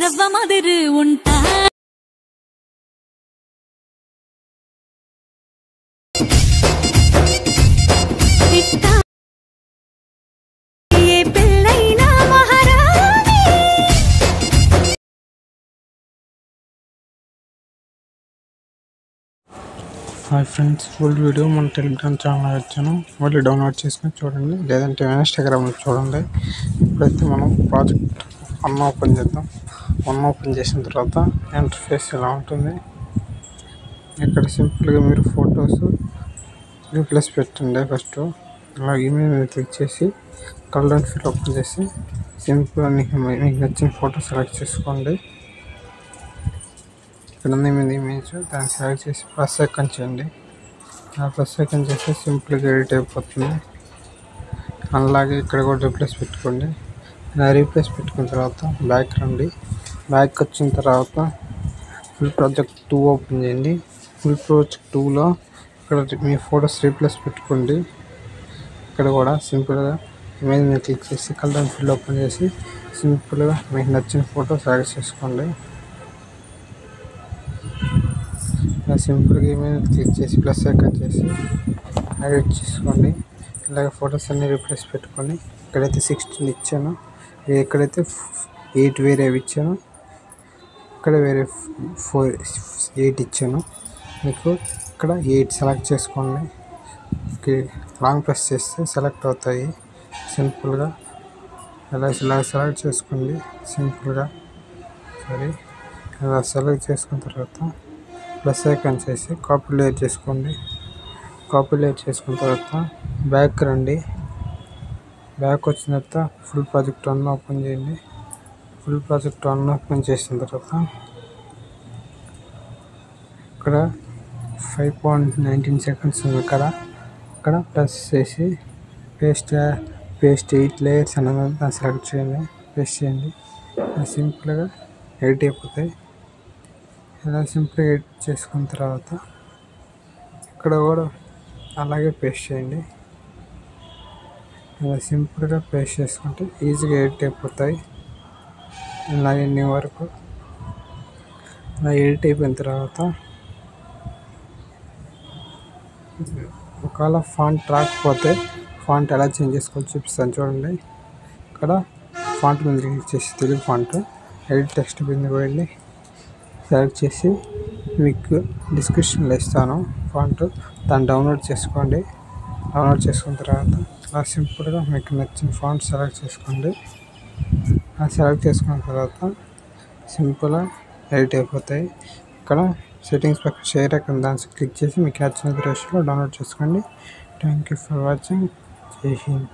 రవ్వ మాదిరి ఉంటా హాయ్ ఫ్రెండ్స్, ఫుల్ వీడియో మన టెలిగ్రామ్ ఛానల్ వచ్చాను. మళ్ళీ డౌన్లోడ్ చేసుకొని చూడండి, లేదంటే ఇన్స్టాగ్రామ్లో చూడండి. ఇప్పుడైతే మనం ప్రాజెక్ట్ 1 ఓపెన్ చేద్దాం. 1 ఓపెన్ చేసిన తర్వాత ఇంటర్ఫేస్ ఇలా ఉంటుంది. ఇక్కడ సింపుల్గా మీరు ఫొటోస్ రీప్లేస్ పెట్టండి. ఫస్ట్ ఇలా ఇమేజ్ మీద క్లిక్ చేసి కలర్ అండ్ ఫిల్ ఓపెన్ చేసి సింపుల్గా మీకు నచ్చిన ఫోటో సెలెక్ట్ చేసుకోండి. ఇక్కడ ఉంది మీద ఇమేజ్, దాన్ని సెలెక్ట్ చేసి ప్లస్ ఐకాన్ చేయండి. ఆ ప్లస్ ఐకాన్ చేస్తే సింపుల్గా ఎడిట్ అయిపోతుంది. అలాగే ఇక్కడ కూడా రీప్లేస్ పెట్టుకోండి. ఇలా రీప్లేస్ పెట్టుకున్న తర్వాత బ్యాక్ రండి. బ్యాక్ వచ్చిన తర్వాత ఫుల్ ప్రాజెక్ట్ 2 ఓపెన్ చేయండి. ఫుల్ ప్రాజెక్ట్ 2లో ఇక్కడ మీ ఫొటోస్ రీప్లేస్ పెట్టుకోండి. ఇక్కడ కూడా సింపుల్గా ఇమేజ్ మీద క్లిక్ చేసి కలర్ అండ్ ఫిల్ ఓపెన్ చేసి సింపుల్గా మీకు నచ్చిన ఫోటో సెలెక్ట్ చేసుకోండి. సింపుల్గా ఇమేజ్ క్లిక్ చేసి ప్లస్ ఐకాన్ చేసి ఎడిట్ చేసుకోండి. ఇలాగ ఫొటోస్ అన్నీ రీప్లేస్ పెట్టుకొని ఇక్కడైతే 16 ఇచ్చాను, ఎక్కడైతే 8 వేరేవి ఇచ్చాను, ఇక్కడ వేరే 8 ఇచ్చాను. మీకు ఇక్కడ 8 సెలెక్ట్ చేసుకోండి. లాంగ్ ప్రెస్ చేస్తే సెలెక్ట్ అవుతాయి. సింపుల్గా ఇలా సెలెక్ట్ చేసుకోండి. సింపుల్గా ఇలా సెలెక్ట్ చేసుకున్న తర్వాత ప్లస్ ఐకాన్ చేసి కాపీ లేయర్ చేసుకోండి. కాపీ లేయర్ చేసుకున్న తర్వాత బ్యాక్ రండి. బ్యాక్ వచ్చిన తర్వాత ఫుల్ ప్రాజెక్ట్ 1 ఓపెన్ చేయండి. ఫుల్ ప్రాజెక్ట్ 1 ఓపెన్ చేసిన తర్వాత ఇక్కడ 5.19 సెకండ్స్ ఉంది కదా, అక్కడ ప్లస్ చేసి పేస్ట్ 8 లేయర్స్ అనేది దాన్ని సెలెక్ట్ చేయండి. పేస్ట్ చేయండి. సింపుల్గా ఎడిట్ అయిపోతాయి. ఇలా సింపుల్గా ఎడిట్ చేసుకున్న తర్వాత ఇక్కడ కూడా అలాగే పేస్ట్ చేయండి. ఇలా సింపుల్గా పేస్ట్ చేసుకుంటే ఈజీగా ఎడిట్ అయిపోతాయి. ఇలాగే ఇన్ని వరకు ఇలా ఎడిట్ అయిపోయిన తర్వాత ఒకవేళ ఫాంట్ రాకపోతే ఫాంట్ ఎలా చేంజ్ చేసుకోవాలో చూపిస్తాను చూడండి. ఇక్కడ ఫాంట్ మీద క్లిక్ చేసి తెలుగు ఫాంట్ ఎడిట్ టెక్స్ట్ మీద వెళ్ళి సెలెక్ట్ చేసి మీకు డిస్క్రిప్షన్లో ఇస్తాను ఫాంట్, దాన్ని డౌన్లోడ్ చేసుకోండి. డౌన్లోడ్ చేసుకున్న తర్వాత అలా సింపుల్గా మీకు నచ్చిన ఫాంట్ సెలెక్ట్ చేసుకోండి. సెలెక్ట్ చేసుకున్న తర్వాత సింపుల్గా ఎడిట్ అయిపోతాయి. ఇక్కడ సెట్టింగ్స్ పక్కన షేర్ ఐకాన్ దాన్ని క్లిక్ చేసి మీకు నచ్చిన రేషియోలో డౌన్లోడ్ చేసుకోండి. Thank you for watching. జై హింద్.